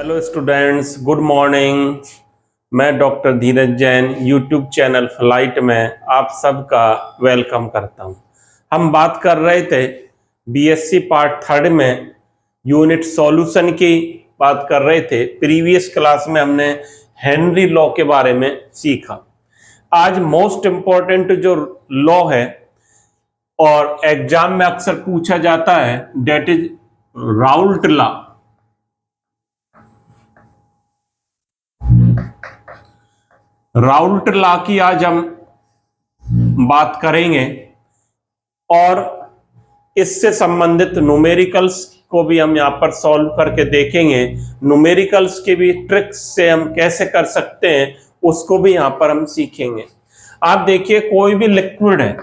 Hello students, good morning. मैं doctor धीरज Jain YouTube channel flight में आप सबका वेलकम करता हूं। हम बात कर रहे थे बीएससी पार्ट थर्ड में यूनिट सॉल्यूशन की बात कर रहे थे। प्रीवियस क्लास में हमने हेनरी लॉ के बारे में सीखा। आज मोस्ट इम्पॉर्टेंट जो लॉ है और एग्जाम में अक्सर पूछा जाता है, that is Raoult law. Raoult law की आज हम बात करेंगे और इससे संबंधित न्यूमेरिकल्स को भी हम यहां पर सॉल्व करके देखेंगे। न्यूमेरिकल्स के भी ट्रिक्स से हम कैसे कर सकते हैं उसको भी यहां पर हम सीखेंगे। आप देखिए, कोई भी लिक्विड है,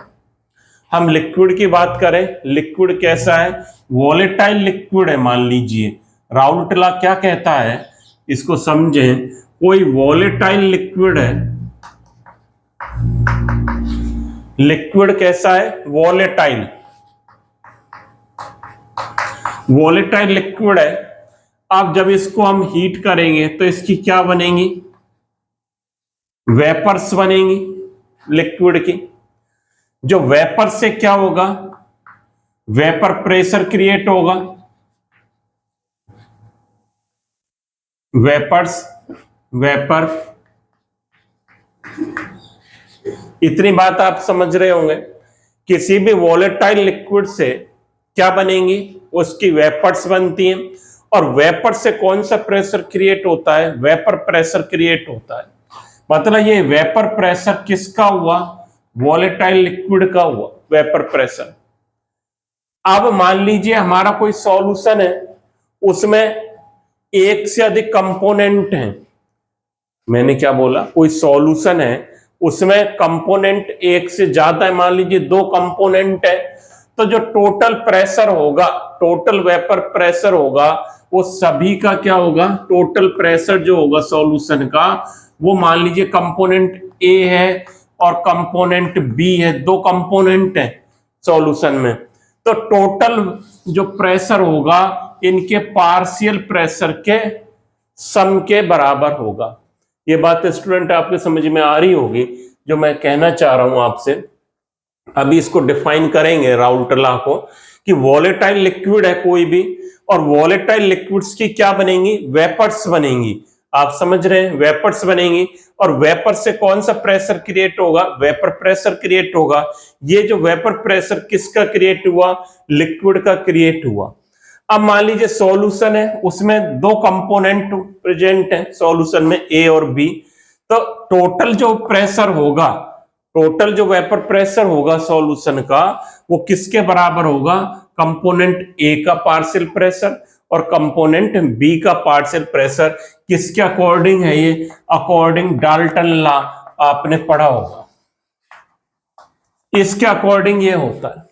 हम लिक्विड की बात करें, लिक्विड कैसा है? वॉलेटाइल लिक्विड है। मान लीजिए राउल्ट लॉ क्या कहता है, इसको समझें। कोई वॉलेटाइल लिक्विड है, लिक्विड कैसा है? वॉलेटाइल। वॉलेटाइल लिक्विड है। अब जब इसको हम हीट करेंगे तो इसकी क्या बनेंगी? वेपर्स बनेंगी लिक्विड की। जो वेपर से क्या होगा? वेपर प्रेशर क्रिएट होगा। वेपर। इतनी बात आप समझ रहे होंगे। किसी भी वॉलेटाइल लिक्विड से क्या बनेंगी? उसकी वेपर्स बनती हैं। और वेपर से कौन सा प्रेशर क्रिएट होता है? वेपर प्रेशर क्रिएट होता है। मतलब ये वेपर प्रेशर किसका हुआ? वॉलेटाइल लिक्विड का हुआ वेपर प्रेशर। अब मान लीजिए हमारा कोई सॉल्यूशन है, उसमें एक से अधिक कंपोनेंट हैं। मैंने क्या बोला? कोई सॉल्यूशन है, उसमें कंपोनेंट एक से ज्यादा है। मान लीजिए दो कंपोनेंट है, तो जो टोटल प्रेशर होगा, टोटल वेपर प्रेशर होगा, वो सभी का क्या होगा? टोटल प्रेशर जो होगा सॉल्यूशन का, वो मान लीजिए कंपोनेंट ए है और कंपोनेंट बी है। दो कंपोनेंट है सॉल्यूशन में, तो टोटल जो प्रेशर होगा इनके पार्शियल प्रेशर के सम के बराबर होगा। ये बात स्टूडेंट आपके समझ में आ रही होगी जो मैं कहना चाह रहा हूं आपसे। अभी इसको डिफाइन करेंगे राउल्ट लॉ को, कि वॉलेटाइल लिक्विड है कोई भी, और वॉलेटाइल लिक्विड्स की क्या बनेंगी? वेपर्स बनेंगी। आप समझ रहे हैं? वेपर्स बनेंगी। और वेपर से कौन सा प्रेशर क्रिएट होगा? वेपर प्रेशर क्रिएट होगा। ये जो वेपर प्रेशर किसका क्रिएट हुआ? लिक्विड का क्रिएट हुआ। अब मान लीजिए सॉल्यूशन है, उसमें दो कंपोनेंट प्रेजेंट है सॉल्यूशन में, ए और बी। तो टोटल जो प्रेशर होगा, टोटल जो वेपर प्रेशर होगा सॉल्यूशन का, वो किसके बराबर होगा? कंपोनेंट ए का पार्शियल प्रेशर और कंपोनेंट बी का पार्शियल प्रेशर। किसके अकॉर्डिंग है ये? अकॉर्डिंग डाल्टन लॉ आपने पढ़ा होगा, इसके अकॉर्डिंग ये होता है।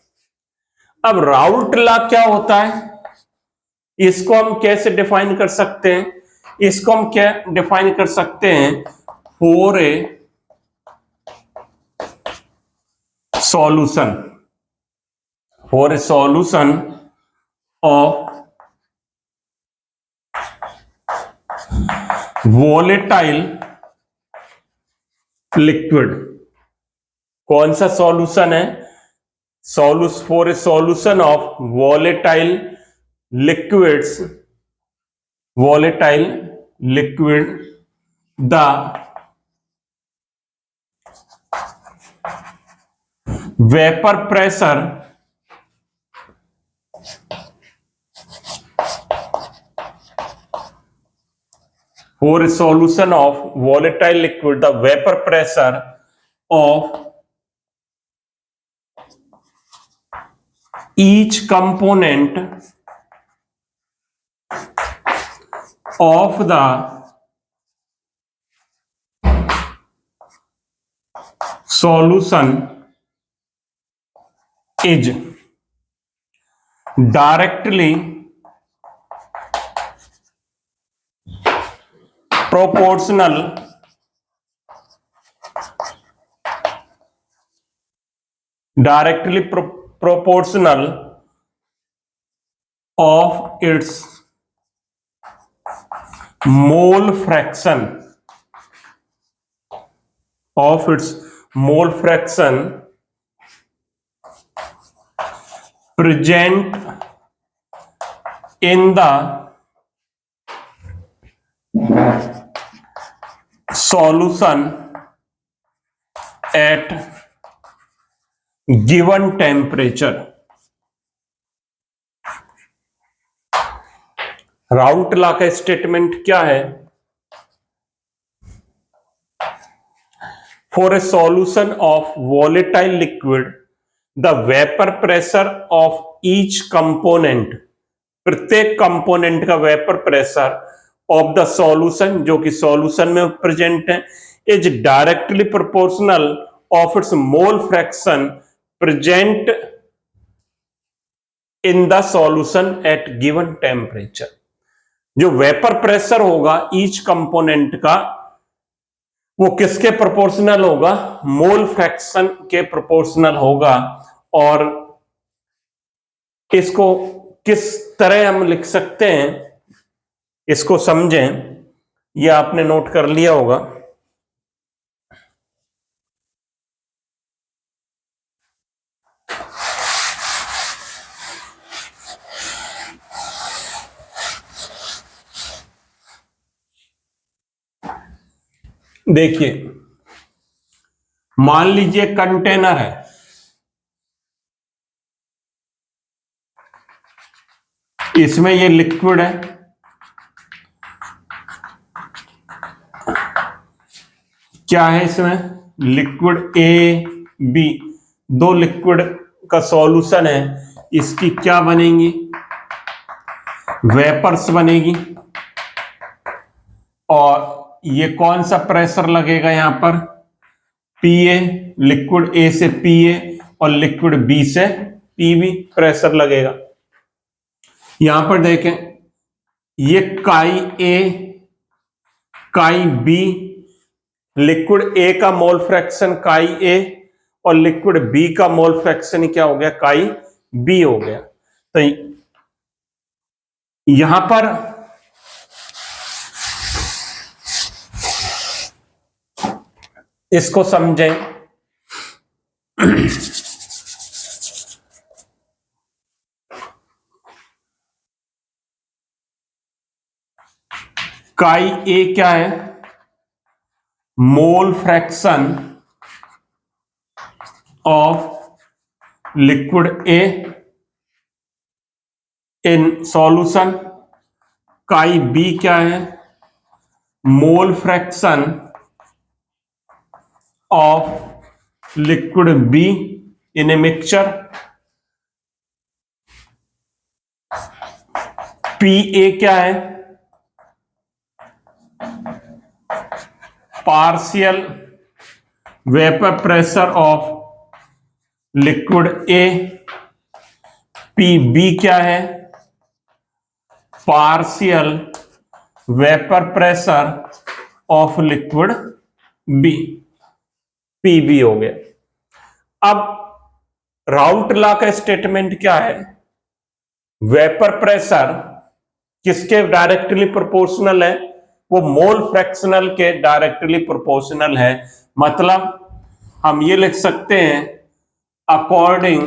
अब राउल्ट लॉ क्या होता है, इसको हम कैसे डिफाइन कर सकते हैं? इसको हम क्या डिफाइन कर सकते हैं? For a solution, for a solution of volatile liquid. कौन सा सॉल्यूशन है? For a solution of volatile liquids, volatile liquid, the vapour pressure for a solution of volatile liquid, the vapor pressure of each component of the solution is directly proportional of its mole fraction of its mole fraction present in the solution at given temperature. Route law का statement क्या है? For a solution of volatile liquid, the vapor pressure of each component, प्रत्येक component का vapour pressure of the solution, जो कि solution में present है, is directly proportional of its mole fraction present in the solution at given temperature. जो vapour pressure होगा each component का, वो किसके प्रोपोर्शनल होगा? मोल फ्रैक्शन के प्रोपोर्शनल होगा। और इसको किस तरह हम लिख सकते हैं, इसको समझें। ये आपने नोट कर लिया होगा। देखिए, मान लीजिए कंटेनर है, इसमें ये लिक्विड है, क्या है इसमें? लिक्विड ए बी, दो लिक्विड का सॉल्यूशन है। इसकी क्या बनेगी? वेपर्स बनेगी। और ये कौन सा प्रेशर लगेगा यहां पर? पीए, लिक्विड ए से पीए और लिक्विड बी से पीबी प्रेशर लगेगा। यहां पर देखें, ये काई ए काई बी, लिक्विड ए का मोल फ्रैक्शन काई ए और लिक्विड बी का मोल फ्रैक्शन क्या हो गया? काई बी हो गया। तो यहां पर इसको समझें। काई ए क्या है? Mole fraction of liquid A in solution. Chi B क्या है? Mole fraction of liquid B in a mixture. P A क्या है? Partial vapour pressure of liquid A. P B क्या है? Partial vapour pressure of liquid B, PB हो गया। अब Raoult law का स्टेटमेंट क्या है? वेपर प्रेशर किसके डायरेक्टली प्रोपोर्शनल है? वो मोल फ्रैक्शनल के डायरेक्टली प्रोपोर्शनल है। मतलब हम ये लिख सकते हैं, अकॉर्डिंग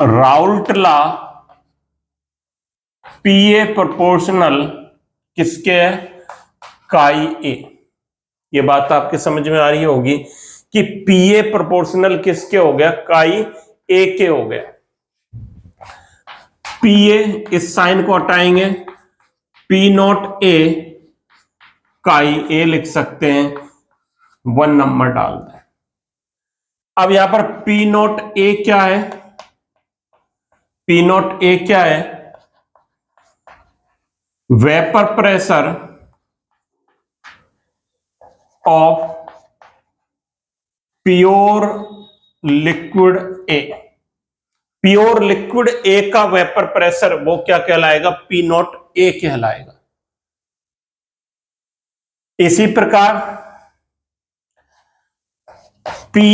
राउट लॉ पीए प्रोपोर्शनल किसके है? Chi A. ये बात आपके समझ में आ रही होगी कि पीए प्रोपोर्शनल किसके हो गया? काई ए के हो गया। पीए, इस साइन को हटाएंगे, पी नॉट ए काई ए लिख सकते हैं, 1 नंबर डाल दें। अब यहां पर पी नॉट ए क्या है? पी नॉट ए क्या है? Vapour pressure of pure liquid A. Pure liquid ए का वेपर प्रेशर वो क्या कहलाएगा? पी नॉट ए कहलाएगा। इसी प्रकार पी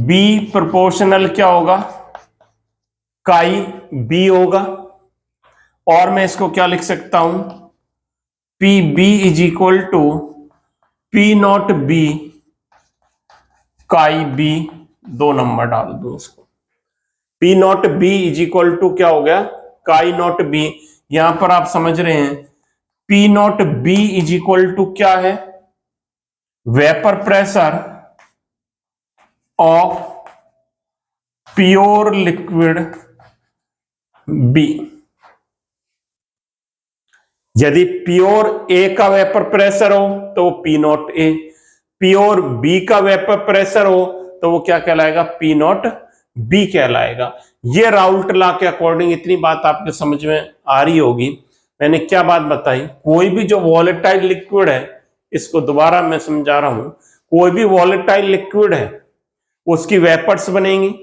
बी प्रोपोर्शनल क्या होगा? काई बी होगा। और मैं इसको क्या लिख सकता हूं, P B is equal to P not B chi B, 2 number डाल दूं इसको। P not B is equal to क्या हो गया, काई नॉट बी। यहां पर आप समझ रहे हैं P not B is equal to क्या है, vapour pressure of pure liquid B. यदि प्योर ए का वेपर प्रेशर हो तो वो P not A, pure B का वेपर प्रेशर हो तो वो क्या कहलाएगा, पी नॉट बी कहलाएगा। ये राउल्ट लॉ के अकॉर्डिंग इतनी बात आपके समझ में आ रही होगी। मैंने क्या बात बताई, कोई भी जो वॉलेटाइल लिक्विड है, इसको दोबारा मैं समझा रहा हूं, कोई भी वॉलेटाइल लिक्विड है उसकी वेपर्स बनेंगी,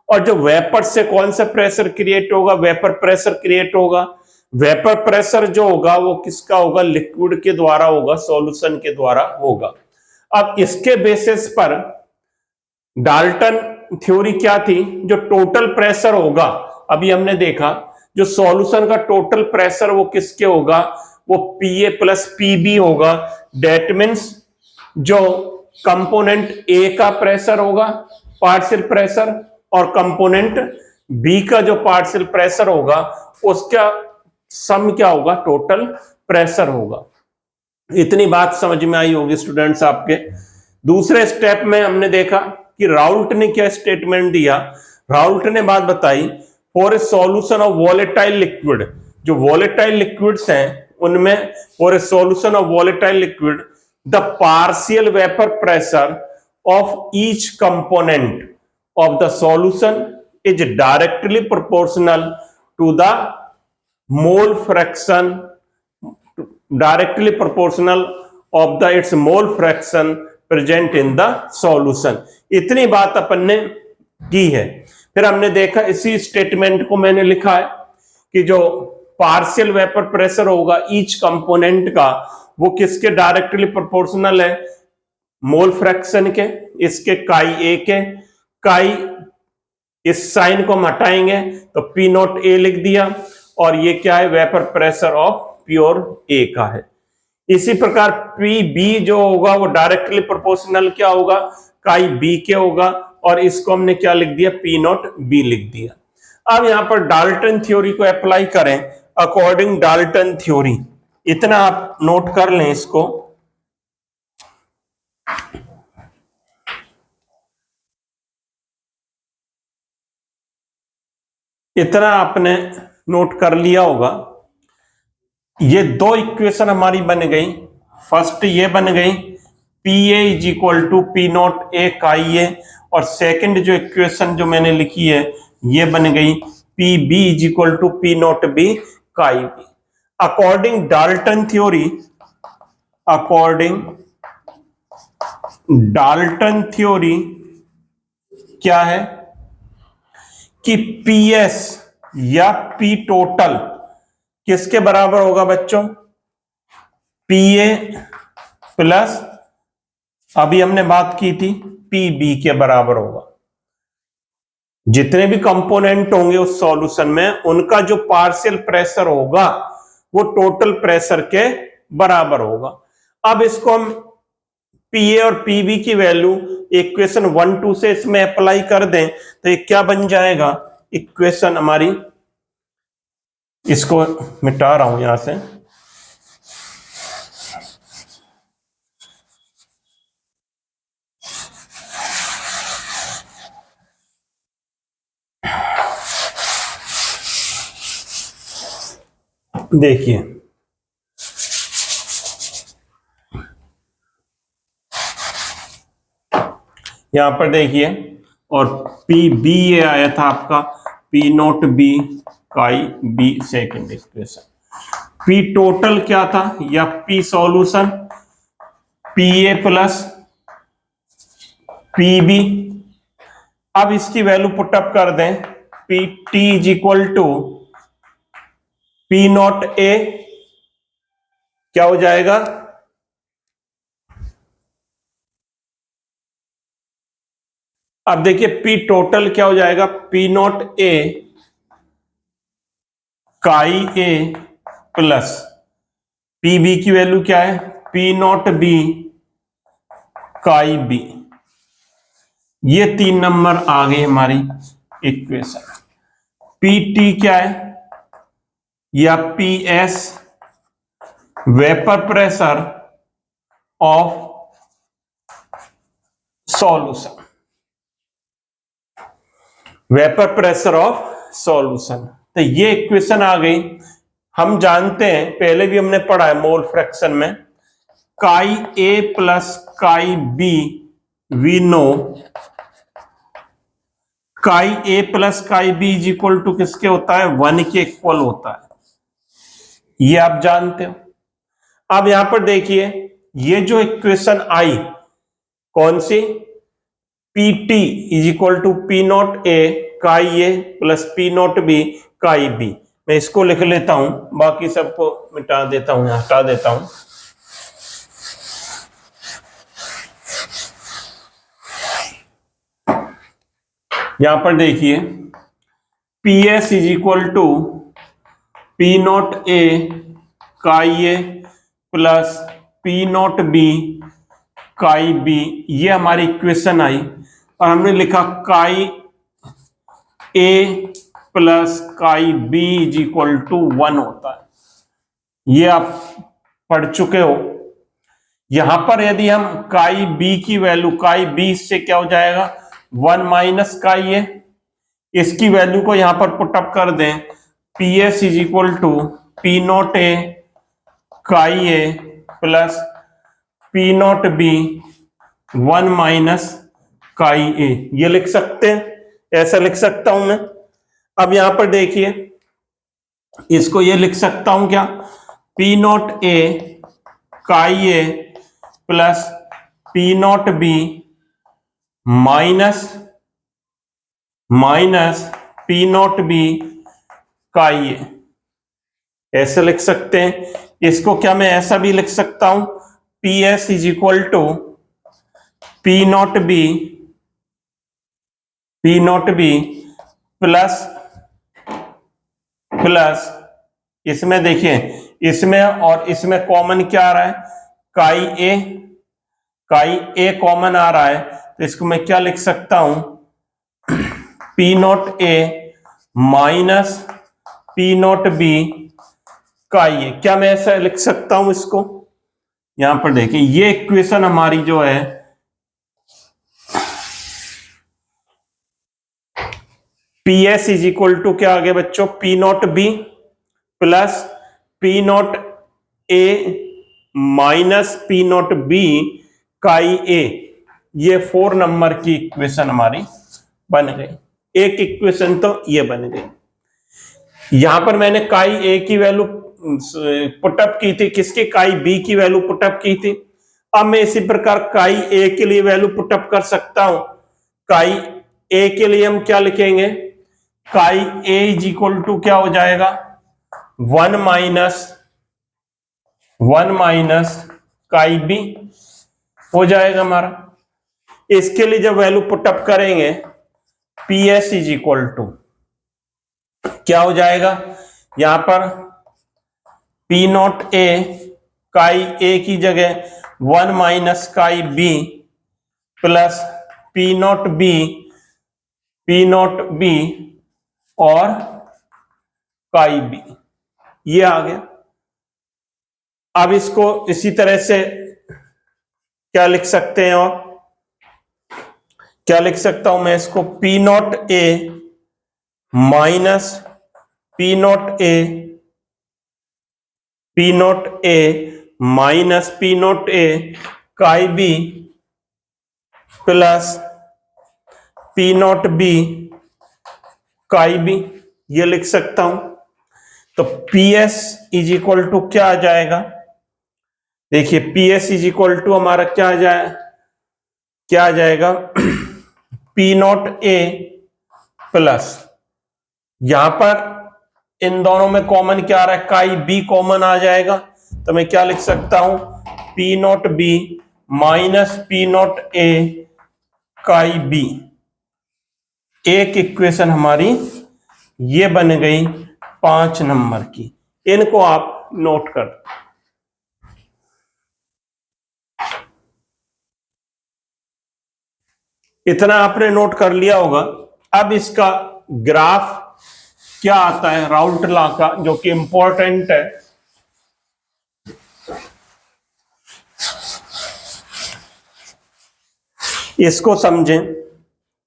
और जो वेपर से कौन सा प्रेशर क्रिएट होगा, वेपर प्रेशर क्रिएट होगा। वेपर प्रेशर जो होगा वो किसका होगा, लिक्विड के द्वारा होगा, सॉल्यूशन के द्वारा होगा। अब इसके बेसिस पर डाल्टन थ्योरी क्या थी, जो टोटल प्रेशर होगा, अभी हमने देखा जो सॉल्यूशन का टोटल प्रेशर वो किसके होगा, वो पीए प्लस पीबी होगा। दैट मीन्स जो कंपोनेंट ए का प्रेशर होगा पार्शियल प्रेशर, और कंपोनेंट बी का जो पार्शियल प्रेशर होगा उसका सम क्या होगा, टोटल प्रेशर होगा। इतनी बात समझ में आई होगी स्टूडेंट्स आपके। दूसरे स्टेप में हमने देखा कि राउल्ट ने क्या स्टेटमेंट दिया। राउल्ट ने बात बताई, for a solution of volatile liquid, जो वॉलेटाइल लिक्विड्स हैं उनमें for a solution of volatile liquid the partial vapour pressure of each component of the solution is directly proportional to the mole fraction, directly proportional of the its mole fraction present in the solution। इतनी बात अपन ने की है। फिर हमने देखा, इसी statement को मैंने लिखा है कि जो पार्शियल वेपर प्रेशर होगा ईच कंपोनेंट का, वो किसके डायरेक्टली प्रोपोर्शनल है, मोल फ्रैक्शन के, इसके काई ए के। काई, इस साइन को हम हटाएंगे तो पी नॉट ए लिख दिया, और ये क्या है, vapour pressure of pure A का है। इसी प्रकार पी बी जो होगा वो डायरेक्टली प्रोपोर्शनल क्या होगा, काई बी के होगा, और इसको हमने क्या लिख दिया, पी नॉट बी लिख दिया। अब यहां पर डाल्टन थ्योरी को अप्लाई करें, अकॉर्डिंग डाल्टन थ्योरी, इतना आप नोट कर लें इसको। इतना आपने नोट कर लिया होगा। ये दो इक्वेशन हमारी बन गई। फर्स्ट ये बन गई P A is equal to P not A chi A, और सेकंड जो इक्वेशन जो मैंने लिखी है ये बन गई P B is equal to P not B chi B. According Dalton theory, according Dalton theory क्या है कि पी एस या पी टोटल किसके बराबर होगा बच्चों, पी ए प्लस, अभी हमने बात की थी, पी बी के बराबर होगा। जितने भी कंपोनेंट होंगे उस सॉल्यूशन में उनका जो पार्शियल प्रेशर होगा वो टोटल प्रेशर के बराबर होगा। अब इसको हम पीए और पीबी की वैल्यू इक्वेशन 1 2 से इसमें अप्लाई कर दें तो ये क्या बन जाएगा, इक्वेशन हमारी, इसको मिटा रहा हूं यहां से, देखिए यहां पर देखिए, और पी बी ये आया था आपका P not B chi B, second equation. P total क्या था, या P solution P A plus P B. अब इसकी वैल्यू पुटअप कर दें, P T is equal to P not A, क्या हो जाएगा, अब देखिए पी टोटल क्या हो जाएगा, P not A chi A plus P B की वैल्यू क्या है, P not B chi B. ये 3 नंबर आ गई हमारी इक्वेशन। पी टी क्या है, या P S vapour pressure of solution, vapour pressure of solution. तो ये इक्वेशन आ गई। हम जानते हैं, पहले भी हमने पढ़ा है मोल फ्रैक्शन में, chi A plus chi B, we know chi A plus chi B is equal to किसके होता है, 1 के इक्वल होता है, ये आप जानते हो। अब यहां पर देखिए, ये जो इक्वेशन आई कौन सी, P T is equal to P not A chi A plus P not B chi B. मैं इसको लिख लेता हूं, बाकी सबको मिटा देता हूं, हटा देता हूं। यहां पर देखिए, P S is equal to P not A chi A plus P not B chi B, ये हमारी इक्वेशन आई। और हमने लिखा chi A plus chi B is equal to 1 होता है, ये आप पढ़ चुके हो। यहां पर यदि हम काई बी की वैल्यू, काई बी से क्या हो जाएगा 1 माइनस काई ए, इसकी वैल्यू को यहां पर पुटअप कर दें, P S is equal to P not A chi A plus P not B 1 minus chi A, ये लिख सकते हैं, ऐसा लिख सकता हूं मैं। अब यहां पर देखिए, इसको ये लिख सकता हूं क्या, P not A chi A plus P not B minus P not B chi A, ऐसे लिख सकते हैं। इसको क्या मैं ऐसा भी लिख सकता हूं, P S is equal to P not B plus इसमें देखिए, इसमें और इसमें कॉमन क्या आ रहा है, काई ए कॉमन आ रहा है, तो इसको मैं क्या लिख सकता हूं, P not A minus P not B chi A. क्या मैं ऐसा लिख सकता हूं इसको, यहां पर देखिए, ये इक्वेशन हमारी जो है P S is equal to क्या आ गया बच्चों, P not B plus P not A minus P not B chi A. ये 4 नंबर की इक्वेशन हमारी बन गई। एक इक्वेशन तो ये बन गई। यहां पर मैंने काई ए की वैल्यू पुटअप की थी, किसकी, काई बी की वैल्यू पुटअप की थी। अब मैं इसी प्रकार काई ए के लिए वैल्यू पुटअप कर सकता हूं। काई ए के लिए हम क्या लिखेंगे, काई ए इज इक्वल टू क्या हो जाएगा, 1 माइनस काई बी हो जाएगा हमारा। इसके लिए जब वैल्यू पुटअप करेंगे, P S is equal to क्या हो जाएगा, यहां पर पी नॉट ए काई ए की जगह 1 minus chi B plus P not B और काई बी, ये आ गया। अब इसको इसी तरह से क्या लिख सकते हैं, और क्या लिख सकता हूं मैं इसको, P not A minus P not A minus P not A chi B plus P not B chi B, ये लिख सकता हूं। तो P S is equal to क्या आ जाएगा, देखिए P S is equal to हमारा क्या आ जाएगा पी नॉट ए प्लस, यहां पर इन दोनों में कॉमन क्या आ रहा है, काई बी कॉमन आ जाएगा, तो मैं क्या लिख सकता हूं, P not B minus P not A chi B. एक इक्वेशन हमारी ये बन गई 5 नंबर की। इनको आप नोट कर, इतना आपने नोट कर लिया होगा। अब इसका ग्राफ क्या आता है राउल्ट लॉ का, जो कि इंपॉर्टेंट है। इसको समझें,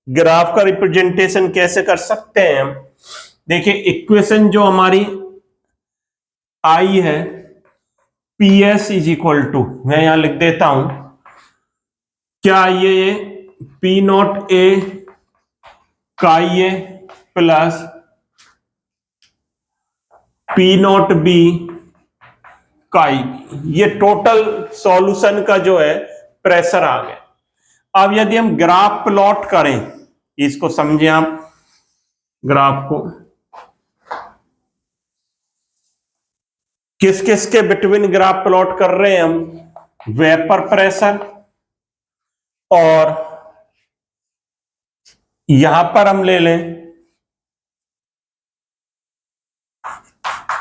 ग्राफ का रिप्रेजेंटेशन कैसे कर सकते हैं हम। देखिए इक्वेशन जो हमारी आई है, P S is equal to, मैं यहां लिख देता हूं, क्या ये P not A chi A plus P not B chi B, ये टोटल सॉल्यूशन का जो है प्रेशर आ गया। अब यदि हम ग्राफ प्लॉट करें, इसको समझें आप, ग्राफ को किस किस के बिटवीन ग्राफ प्लॉट कर रहे हैं हम, वेपर प्रेशर, और यहां पर हम ले लें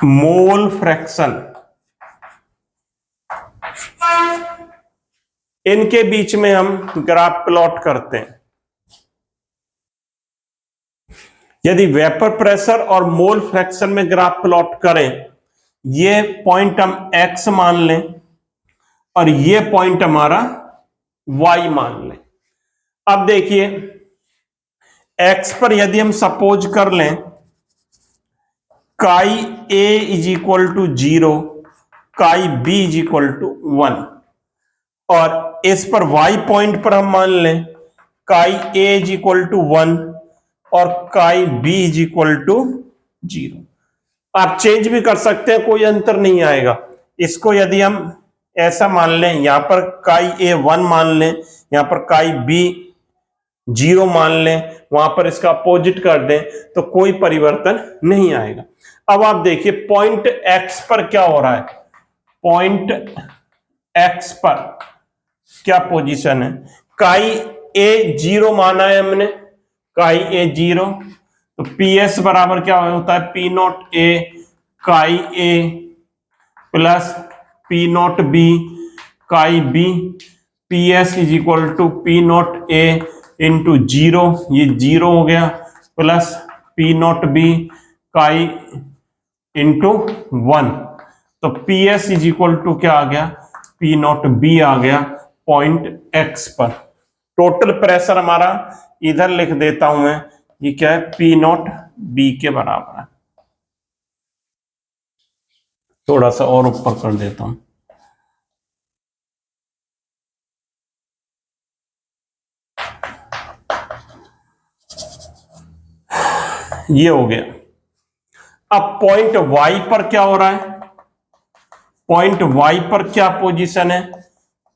मोल फ्रैक्शन, इनके बीच में हम ग्राफ प्लॉट करते हैं। यदि वेपर प्रेशर और मोल फ्रैक्शन में ग्राफ प्लॉट करें, ये पॉइंट हम x मान लें और ये पॉइंट हमारा y मान लें। अब देखिए x पर यदि हम सपोज कर लें काई a इज इक्वल टू 0, काई b इज इक्वल टू 1, और इस पर y पॉइंट पर हम मान लें काई a इज इक्वल टू 1 और काई b इज इक्वल टू 0। आप चेंज भी कर सकते हैं, कोई अंतर नहीं आएगा। इसको यदि हम ऐसा मान लें, यहां पर काई a 1 मान लें, यहां पर काई b 0 मान लें, वहां पर इसका अपोजिट कर दें, तो कोई परिवर्तन नहीं आएगा। अब आप देखिए पॉइंट x पर क्या हो रहा है, पॉइंट x पर क्या पोजीशन है, काई a 0 माना है हमने, काई a 0, तो PS बराबर क्या होता है, P not A chi A plus P not B chi B, PS is equal to P not A into 0, ये 0 हो गया, plus P not B chi into 1, तो PS इज इक्वल टू क्या आ गया, पी नॉट बी आ गया point x पर। Total pressure हमारा इधर लिख देता हूं मैं, ये क्या है, पी नॉट बी के बराबर है। थोड़ा सा और ऊपर कर देता हूं, ये हो गया। अब पॉइंट y पर क्या हो रहा है, पॉइंट y पर क्या पोजीशन है,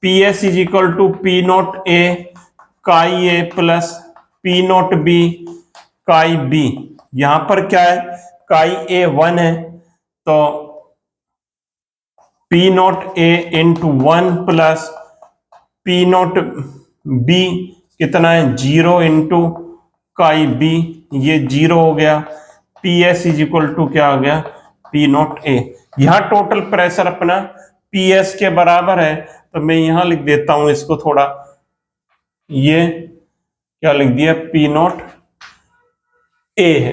PS is equal to P not A chi A plus P not B chi B. यहां पर क्या है, काई ए 1 है, तो P not A into 1 plus P not B कितना है, 0 इंटू काई बी, ये 0 हो गया। PS इज इक्वल टू क्या आ गया, पी नॉट ए। यहां टोटल प्रेशर अपना PS के बराबर है, तो मैं यहां लिख देता हूं इसको थोड़ा, ये क्या लिख दिया, पी नॉट ए है।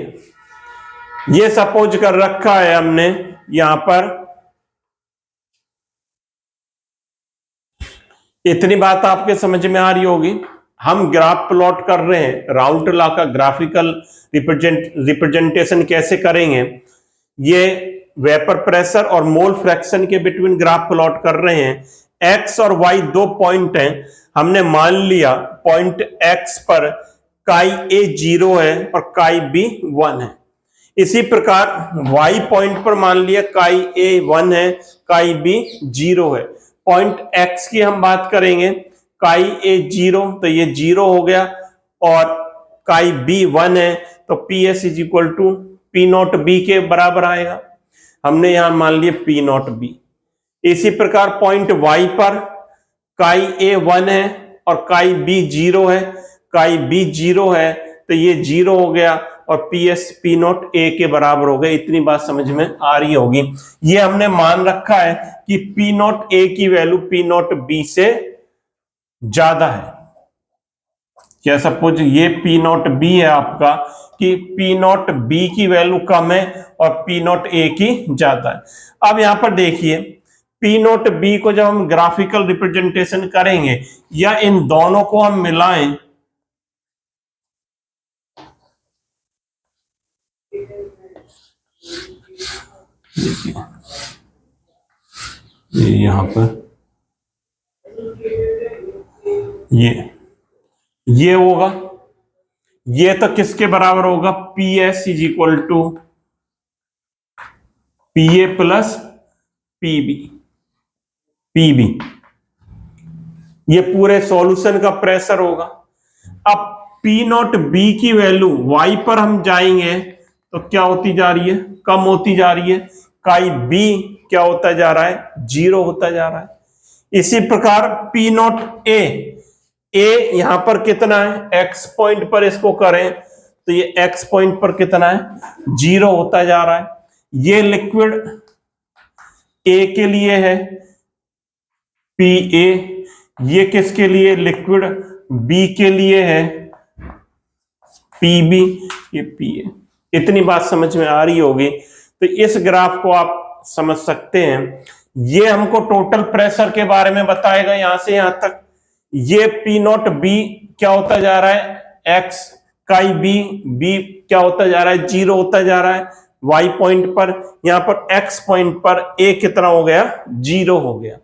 ये सपोज कर रखा है हमने यहां पर। इतनी बात आपके समझ में आ रही होगी। हम ग्राफ प्लॉट कर रहे हैं, राउल्ट लॉ का ग्राफिकल रिप्रेजेंटेशन कैसे करेंगे, ये वेपर प्रेशर और मोल फ्रैक्शन के बिटवीन ग्राफ प्लॉट कर रहे हैं। x और y दो पॉइंट हैं, हमने मान लिया पॉइंट x पर काई a 0 है और काई b 1 है। इसी प्रकार y पॉइंट पर मान लिया काई a 1 है, काई b 0 है। पॉइंट x की हम बात करेंगे, काई a 0, तो ये 0 हो गया, और काई b 1 है, तो PS is equal to P not B के बराबर आएगा। हमने यहां मान लिया पी नॉट बी। इसी प्रकार पॉइंट y पर काई a 1 है और काई b 0 है, काई b 0 है, तो ये 0 हो गया, और पी नॉट ए के बराबर हो गए। इतनी बात समझ में आ रही होगी। ये हमने मान रखा है कि पी नॉट ए की वैल्यू पी नॉट बी से ज्यादा है। क्या सपोज ये पी नॉट बी है आपका, कि पी नॉट बी की वैल्यू कम है और पी नॉट ए की ज्यादा है। अब यहां पर देखिए पी नॉट बी को जब हम ग्राफिकल रिप्रेजेंटेशन करेंगे या इन दोनों को हम मिलाएं, यहां पर ये होगा, ये तो किसके बराबर होगा, P S is equal to P A plus P B. P B ये पूरे सॉल्यूशन का प्रेशर होगा। अब पी नॉट बी की वैल्यू वाई पर हम जाएंगे तो क्या होती जा रही है, कम होती जा रही है। काई बी क्या होता जा रहा है, जीरो होता जा रहा है। इसी प्रकार पी नॉट ए यहां पर कितना है, एक्स पॉइंट पर इसको करें तो ये एक्स पॉइंट पर कितना है, जीरो होता जा रहा है। ये लिक्विड ए के लिए है पी ए, ये किसके लिए, लिक्विड बी के लिए है पी बी, ये पी ए। इतनी बात समझ में आ रही होगी। तो इस ग्राफ को आप समझ सकते हैं। ये हमको टोटल प्रेशर के बारे में बताएगा यहां से यहां तक। ये पी नॉट बी क्या होता जा रहा है, एक्स, काई बी क्या होता जा रहा है, जीरो होता जा रहा है वाई पॉइंट पर। यहां पर एक्स पॉइंट पर ए कितना हो गया, जीरो हो गया।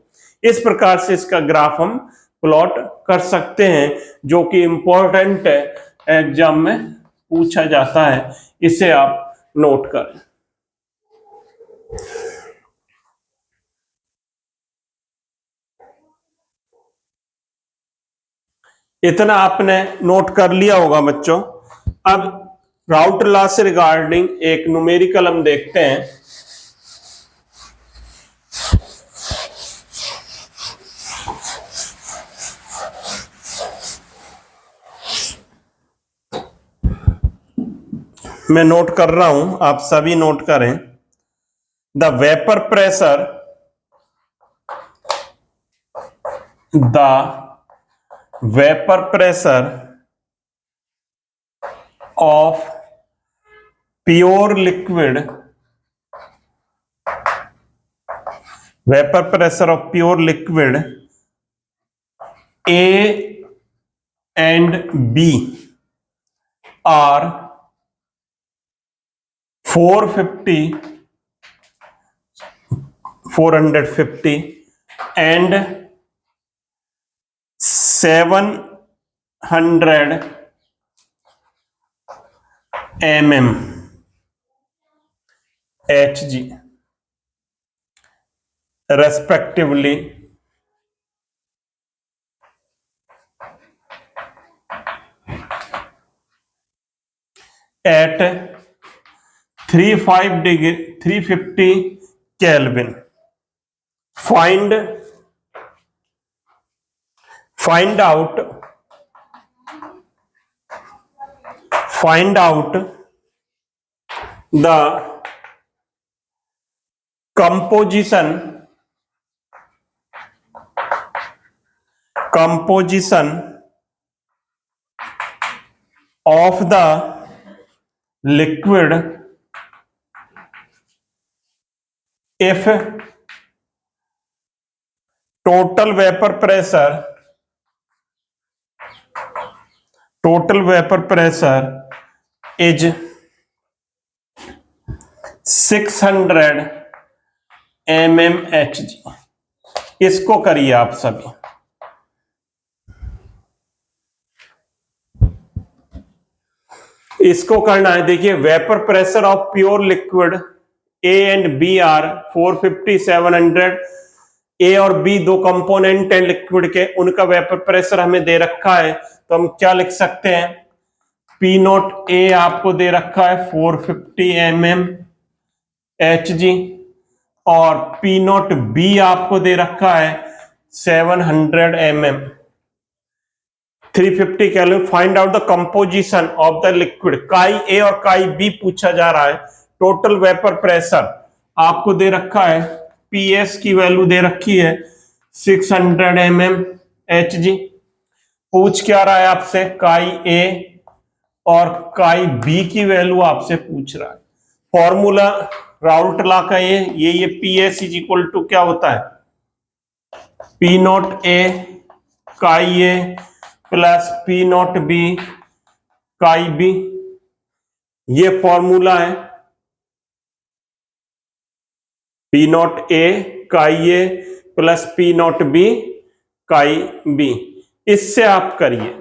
इस प्रकार से इसका ग्राफ हम प्लॉट कर सकते हैं, जो कि इंपॉर्टेंट है, एग्जाम में पूछा जाता है। इसे आप नोट करें। इतना आपने नोट कर लिया होगा बच्चों। अब राउट लॉ से रिगार्डिंग एक न्यूमेरिकल हम देखते हैं। मैं नोट कर रहा हूं, आप सभी नोट करें। The vapour pressure, vapour pressure of pure liquid, vapor pressure of pure liquid A and B are 450 and 700 mm Hg respectively at 350 Kelvin. Find out the composition of the liquid if total vapor pressure is 600 mmHg। इसको करिए आप सभी। इसको करना है। देखिए vapour pressure of pure liquid A and B are 450 700। A और B दो कंपोनेंट है लिक्विड के, उनका वेपर प्रेशर हमें दे रखा है। तो हम क्या लिख सकते हैं, पी नॉट ए आपको दे रखा है 450 mmHg और पी नॉट बी आपको दे रखा है 700 mm। 350 kelvin. Find out the composition of the liquid. काई ए और काई बी पूछा जा रहा है। टोटल वेपर प्रेशर आपको दे रखा है, पीएस की वैल्यू दे रखी है 600 mm Hg। पूछ क्या रहा है आपसे, काई ए और काई बी की वैल्यू आपसे पूछ रहा है। फॉर्मूला राउल्ट लॉ का ये पीएस इज इक्वल टू क्या होता है, P not A chi A plus P not B chi B. ये फॉर्मूला है, P not A chi A plus P not B chi B. इससे आप करिए,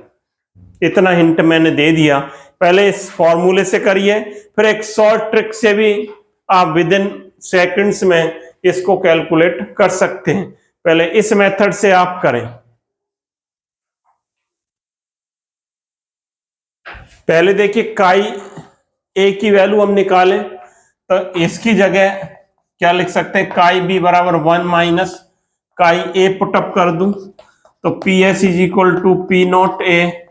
इतना हिंट मैंने दे दिया। पहले इस फॉर्मूले से करिए, फिर एक शॉर्ट ट्रिक से भी आप विद इन सेकंड्स में इसको कैलकुलेट कर सकते हैं। पहले इस मेथड से आप करें। पहले देखिए काई ए की वैल्यू हम निकालें तो इसकी जगह क्या लिख सकते हैं, काई बी बराबर 1 माइनस काई ए पुटअप कर दूं तो P S is equal to P not A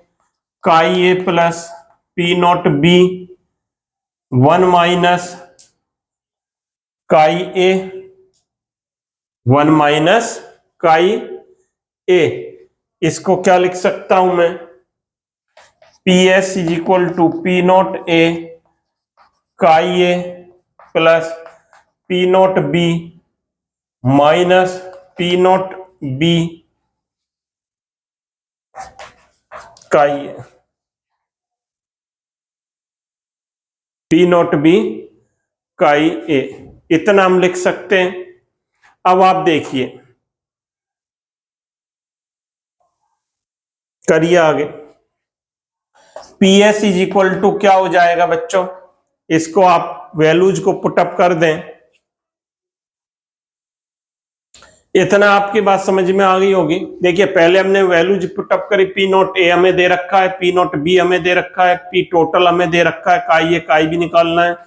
chi A plus P not B 1 minus chi A 1 minus chi ए। इसको क्या लिख सकता हूं मैं, P S is equal to P not A chi A plus P not B minus P not B chi A, P not B chi ए। इतना हम लिख सकते हैं। अब आप देखिए, करिए आगे। P S is equal to क्या हो जाएगा बच्चों, इसको आप वैल्यूज को पुटअप कर दें। इतना आपकी बात समझ में आ गई होगी। देखिए पहले हमने वैल्यूज पुटअप करी, पी नॉट ए हमें दे रखा है, पी नॉट बी हमें दे रखा है, पी टोटल हमें दे रखा है, काई ए काई बी निकालना है।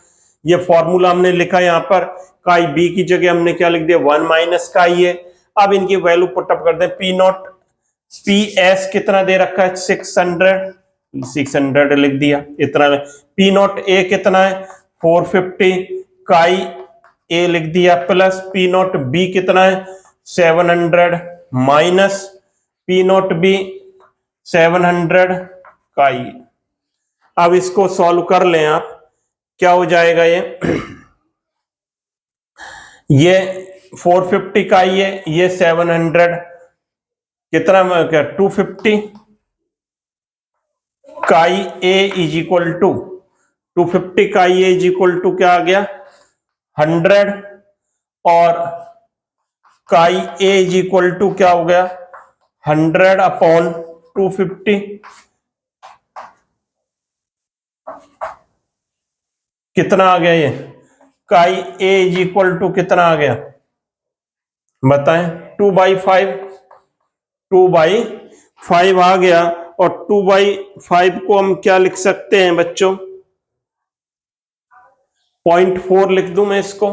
ये फॉर्मूला हमने लिखा यहाँ पर, काई बी की जगह हमने क्या लिख दिया, 1 माइनस काई ए। अब इनकी वैल्यू पुटअप कर दें। पी नॉट पी एस कितना दे रखा है, 600 लिख दिया इतना। पी नॉट ए कितना है 450, काई ए लिख दिया प्लस पी नॉट बी कितना है 700 माइनस पी नॉट बी 700 काई। अब इसको सॉल्व कर लें आप, क्या हो जाएगा ये 450 काई है, ये 700 कितना क्या 250 काई ए इज इक्वल टू 250 काई ए इज इक्वल टू क्या आ गया 100 और काई ए इज इक्वल टू क्या हो गया 100 अपॉन 250। कितना आ गया ये, काई ए इज इक्वल टू कितना आ गया बताएं, 2/5, 2/5 आ गया। और 2/5 को हम क्या लिख सकते हैं बच्चों, 0.4 लिख दूं मैं इसको।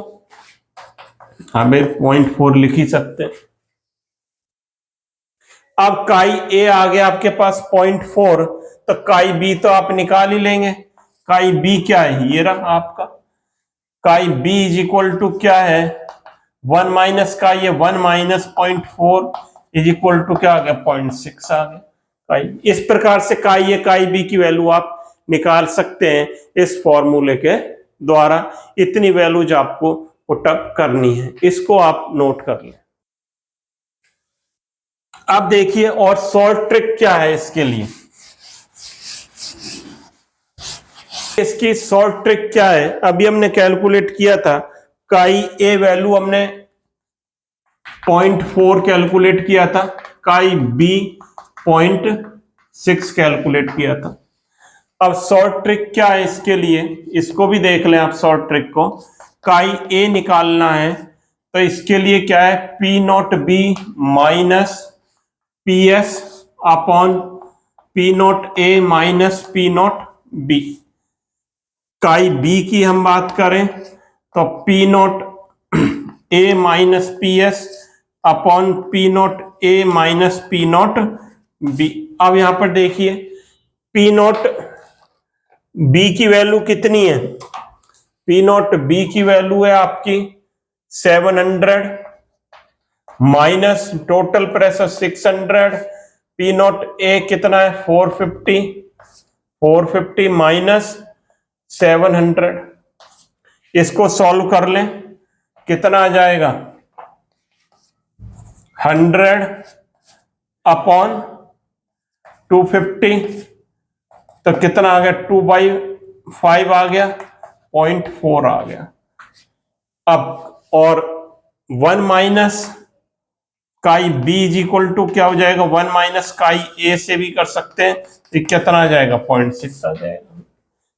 हाँ भाई 0.4 लिख ही सकते हैं। अब काई ए आ गया आपके पास 0.4, तो काई बी तो आप निकाल ही लेंगे। काई बी क्या है, ये रहा आपका काई बी इज इक्वल टू क्या है 1 माइनस का ये 1 माइनस 0.4 इज इक्वल टू क्या आ गया 0.6 आ गया काई। इस प्रकार से काई ए काई बी की वैल्यू आप निकाल सकते हैं इस फॉर्मूले के द्वारा। इतनी वैल्यूज आपको पुटअप करनी है, इसको आप नोट कर लें। अब देखिए और शॉर्ट ट्रिक क्या है इसके लिए, इसकी शॉर्ट ट्रिक क्या है। अभी हमने कैलकुलेट किया था, काई ए वैल्यू हमने 0.4 कैलकुलेट किया था, काई बी 0.6 कैलकुलेट किया था। अब शॉर्ट ट्रिक क्या है इसके लिए, इसको भी देख लें आप शॉर्ट ट्रिक को। काई ए निकालना है तो इसके लिए क्या है, P not B minus P S upon P not A minus P not B. Chi B की हम बात करें तो P not A minus P S upon P not A minus P not be. अब यहां पर देखिए पी नॉट बी की वैल्यू कितनी है, पी नॉट बी की वैल्यू है आपकी 700 minus total pressure 600, P not a कितना है 450 माइनस 700। इसको सॉल्व कर लें, कितना आ जाएगा 100 अपॉन 250, तो कितना आ गया 2/5 आ गया, 0.4 आ गया। अब और 1 minus chi B is equal to क्या हो जाएगा, 1 माइनस काई ए से भी कर सकते हैं, तो कितना आ जाएगा 0.6 आ जाएगा।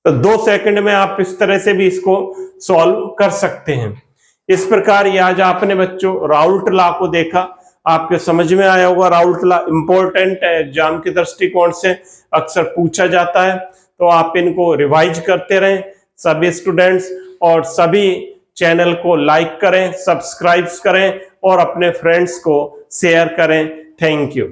तो 2 सेकंड में आप इस तरह से भी इसको सॉल्व कर सकते हैं। इस प्रकार ये आज आपने बच्चों राउल्ट लॉ को देखा, आपके समझ में आया होगा। राउल्ट लॉ इंपॉर्टेंट है, एग्जाम के दृष्टिकोण से अक्सर पूछा जाता है, तो आप इनको रिवाइज करते रहें सभी स्टूडेंट्स, और सभी चैनल को लाइक करें, सब्सक्राइब करें और अपने फ्रेंड्स को शेयर करें। Thank you.